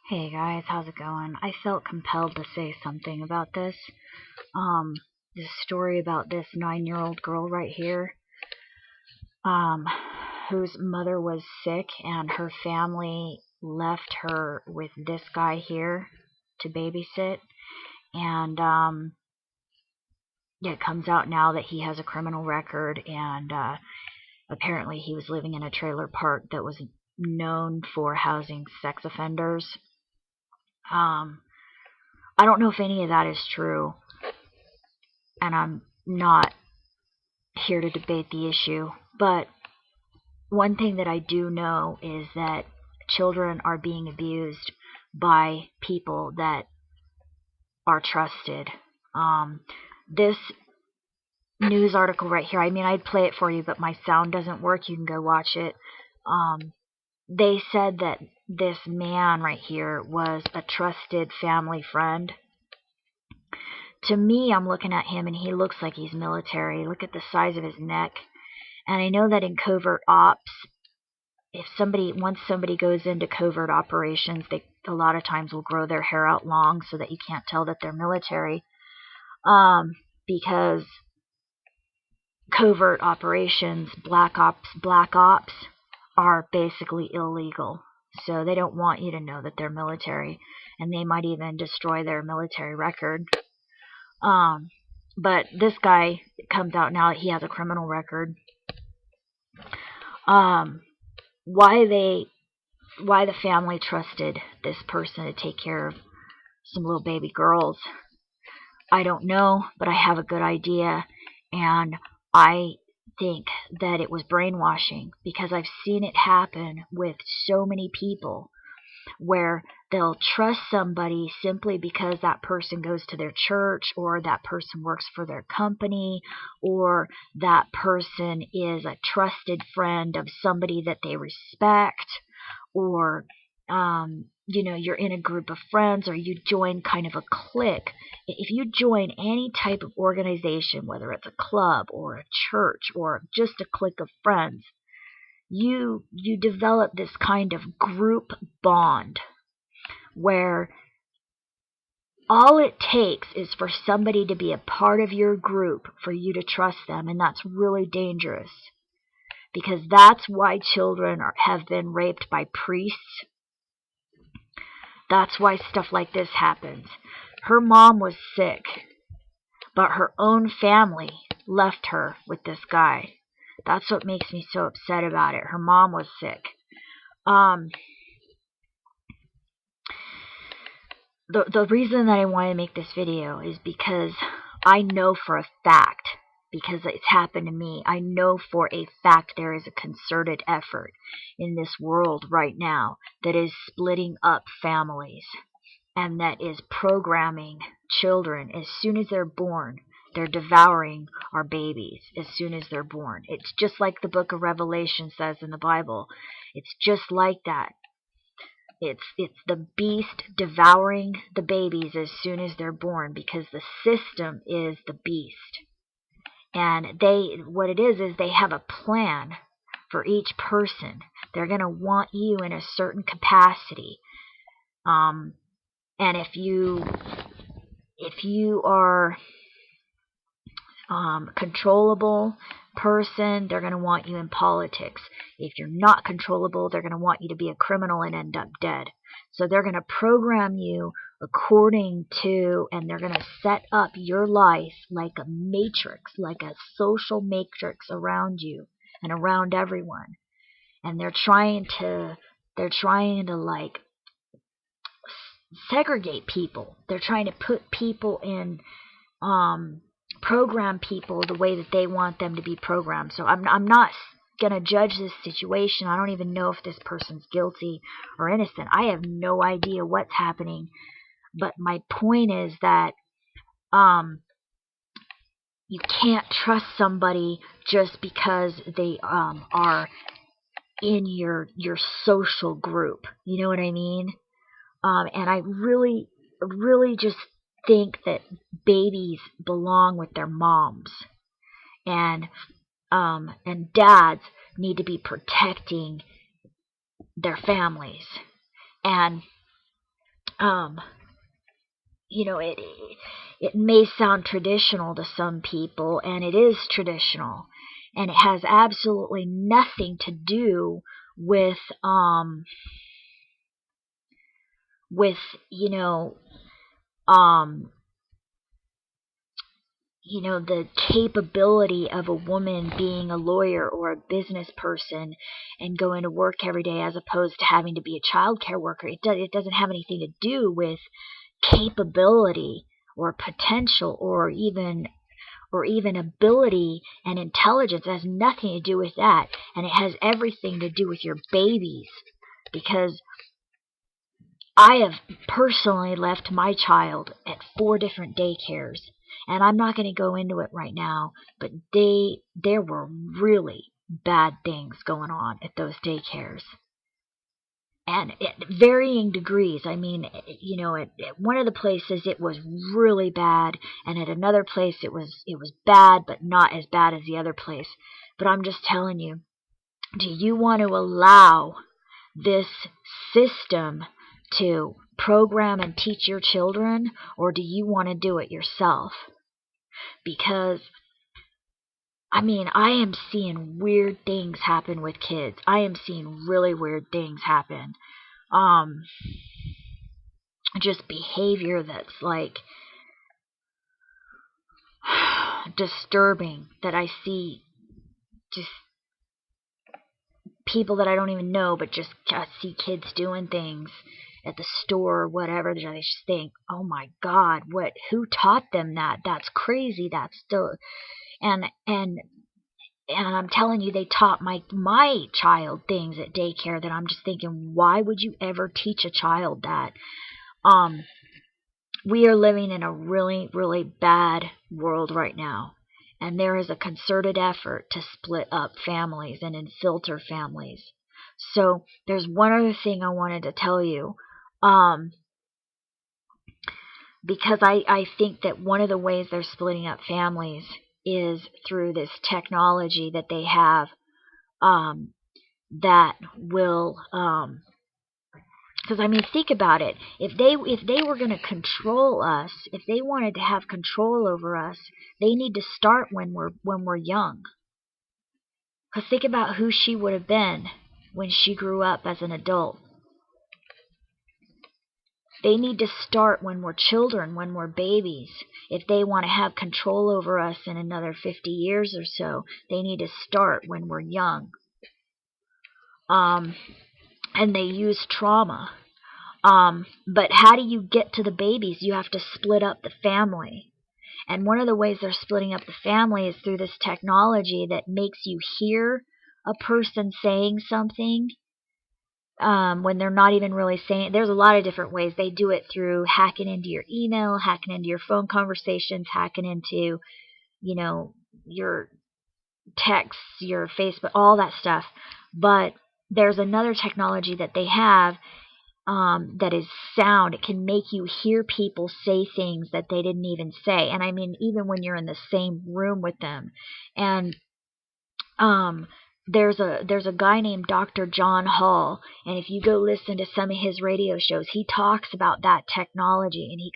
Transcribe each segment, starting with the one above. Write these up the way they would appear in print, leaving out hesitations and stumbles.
Hey guys, how's it going? I felt compelled to say something about this. Um, this story about this 9-year-old girl right here, um, whose mother was sick and her family left her with this guy here to babysit. And it comes out now that he has a criminal record, and apparently he was living in a trailer park that was known for housing sex offenders. I don't know if any of that is true, and I'm not here to debate the issue, but one thing that I do know is that children are being abused by people that are trusted. This news article right here, I mean, I'd play it for you, but my sound doesn't work. You can go watch it. They said that this man right here was a trusted family friend. To me, I'm looking at him and he looks like he's military. Look at the size of his neck. And I know that in covert ops, once somebody goes into covert operations, they a lot of times will grow their hair out long so that you can't tell that they're military. Because covert operations, black ops are basically illegal. So they don't want you to know that they're military, and they might even destroy their military record. But this guy, it comes out now that he has a criminal record. Why the family trusted this person to take care of some little baby girls, I don't know, but I have a good idea, and I think that it was brainwashing, because I've seen it happen with so many people where they'll trust somebody simply because that person goes to their church, or that person works for their company, or that person is a trusted friend of somebody that they respect, or you're in a group of friends, or you join kind of a clique. If you join any type of organization, whether it's a club or a church or just a clique of friends, you develop this kind of group bond where all it takes is for somebody to be a part of your group for you to trust them, and that's really dangerous, because that's why children have been raped by priests. That's why stuff like this happens. Her mom was sick, but her own family left her with this guy. That's what makes me so upset about it. Her mom was sick. The reason that I want to make this video is because I know for a fact, because it's happened to me, I know for a fact there is a concerted effort in this world right now that is splitting up families, and that is programming children as soon as they're born. They're devouring our babies as soon as they're born. It's just like the book of Revelation says in the Bible. It's just like that. It's the beast devouring the babies as soon as they're born, because the system is the beast. And what it is they have a plan for each person. They're going to want you in a certain capacity. And if you are controllable person, they're going to want you in politics. If you're not controllable, they're going to want you to be a criminal and end up dead. So they're going to program you according to, and they're going to set up your life like a matrix, like a social matrix around you and around everyone. And they're trying to like segregate people. They're trying to put people in, program people the way that they want them to be programmed. So I'm not going to judge this situation. I don't even know if this person's guilty or innocent. I have no idea what's happening. But my point is that you can't trust somebody just because they are in your social group. You know what I mean? And I really just think that babies belong with their moms, and dads need to be protecting their families. And um, it may sound traditional to some people, and it is traditional, and it has absolutely nothing to do with with you know um the capability of a woman being a lawyer or a business person and going to work every day as opposed to having to be a child care worker. It doesn't have anything to do with capability or potential or even ability and intelligence. It has nothing to do with that, and it has everything to do with your babies, because I have personally left my child at 4 different daycares, and I'm not going to go into it right now, but there were really bad things going on at those daycares. And at varying degrees. I mean, at one of the places it was really bad, and at another place it was bad, but not as bad as the other place. But I'm just telling you, do you want to allow this system to program and teach your children, or do you want to do it yourself? Because I am seeing weird things happen with kids. I am seeing really weird things happen. Just behavior that's like disturbing, that I see just people that I don't even know, but just see kids doing things at the store or whatever. I just think, oh my God, who taught them that? That's crazy. That's still, and I'm telling you, they taught my child things at daycare that I'm just thinking, why would you ever teach a child that? We are living in a really, really bad world right now. And there is a concerted effort to split up families and infiltrate families. So there's one other thing I wanted to tell you. Because I think that one of the ways they're splitting up families is through this technology that they have, that will, because think about it. If they were going to control us, if they wanted to have control over us, they need to start when we're young. Because think about who she would have been when she grew up as an adult. They need to start when we're children, when we're babies. If they want to have control over us in another 50 years or so, they need to start when we're young. And they use trauma. But how do you get to the babies? You have to split up the family. And one of the ways they're splitting up the family is through this technology that makes you hear a person saying something when they're not even really saying it. There's a lot of different ways. They do it through hacking into your email, hacking into your phone conversations, hacking into, your texts, your Facebook, all that stuff. But there's another technology that they have that is sound. It can make you hear people say things that they didn't even say. And even when you're in the same room with them. And there's a guy named Dr. John Hall, and if you go listen to some of his radio shows, he talks about that technology, and he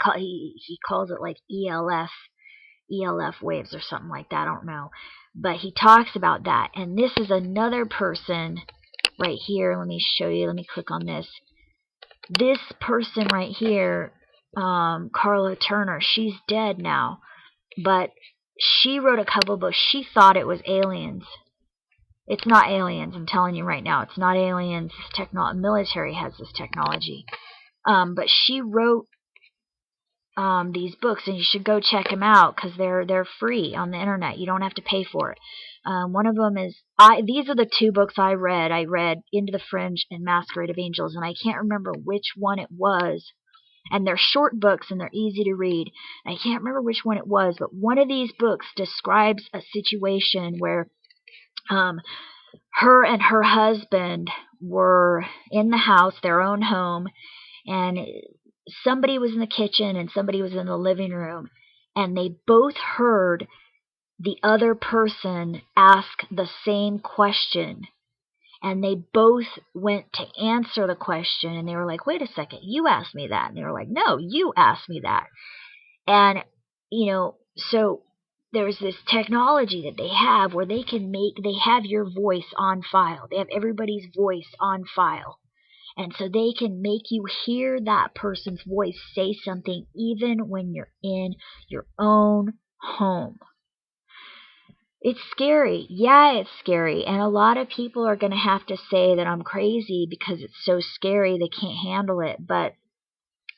calls it like ELF waves or something like that. I don't know, but he talks about that. And this is another person right here. Let me show you. Let me click on this. This person right here, Carla Turner, she's dead now, but she wrote a couple books. She thought it was aliens. It's not aliens, I'm telling you right now. It's not aliens. Military has this technology. But she wrote these books, and you should go check them out because they're free on the internet. You don't have to pay for it. One of them is, these are the 2 books I read. I read Into the Fringe and Masquerade of Angels, and I can't remember which one it was. And they're short books, and they're easy to read. I can't remember which one it was, but one of these books describes a situation where her and her husband were in the house, their own home, and somebody was in the kitchen and somebody was in the living room, and they both heard the other person ask the same question. And they both went to answer the question, and they were like, wait a second, you asked me that. And they were like, no, you asked me that. And, so there's this technology that they have where they have your voice on file. They have everybody's voice on file. And so they can make you hear that person's voice say something even when you're in your own home. It's scary. Yeah, it's scary. And a lot of people are going to have to say that I'm crazy because it's so scary they can't handle it. But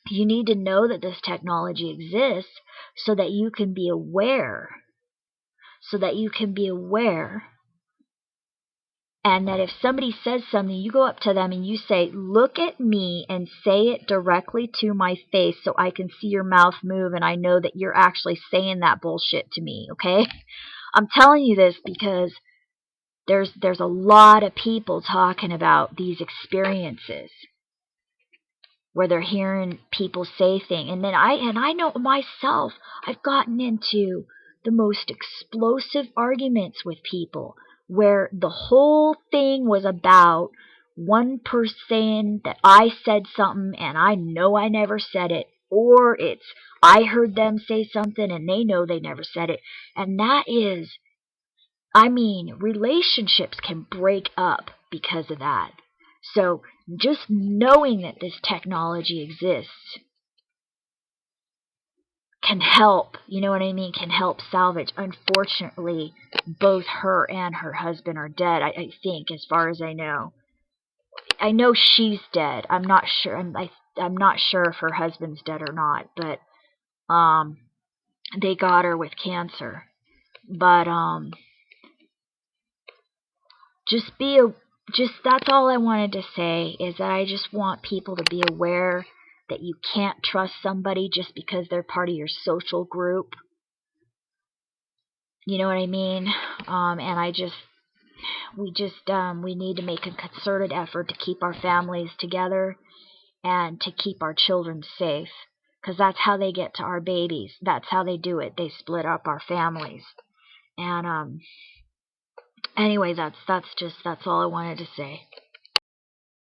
you need to know that this technology exists so that you can be aware. And that if somebody says something, you go up to them and you say, look at me and say it directly to my face so I can see your mouth move and I know that you're actually saying that bullshit to me, okay? I'm telling you this because there's a lot of people talking about these experiences where they're hearing people say things. And then I know myself, I've gotten into the most explosive arguments with people where the whole thing was about one person saying that I said something and I know I never said it, or it's I heard them say something and they know they never said it. And that is, relationships can break up because of that. So just knowing that this technology exists can help, can help salvage. Unfortunately, both her and her husband are dead, I think, as far as I know. I know she's dead. I'm not sure. I'm not sure if her husband's dead or not, but they got her with cancer. But that's all I wanted to say, is that I just want people to be aware that you can't trust somebody just because they're part of your social group. You know what I mean? And we need to make a concerted effort to keep our families together and to keep our children safe, because that's how they get to our babies. That's how they do it. They split up our families. And anyway, that's all I wanted to say.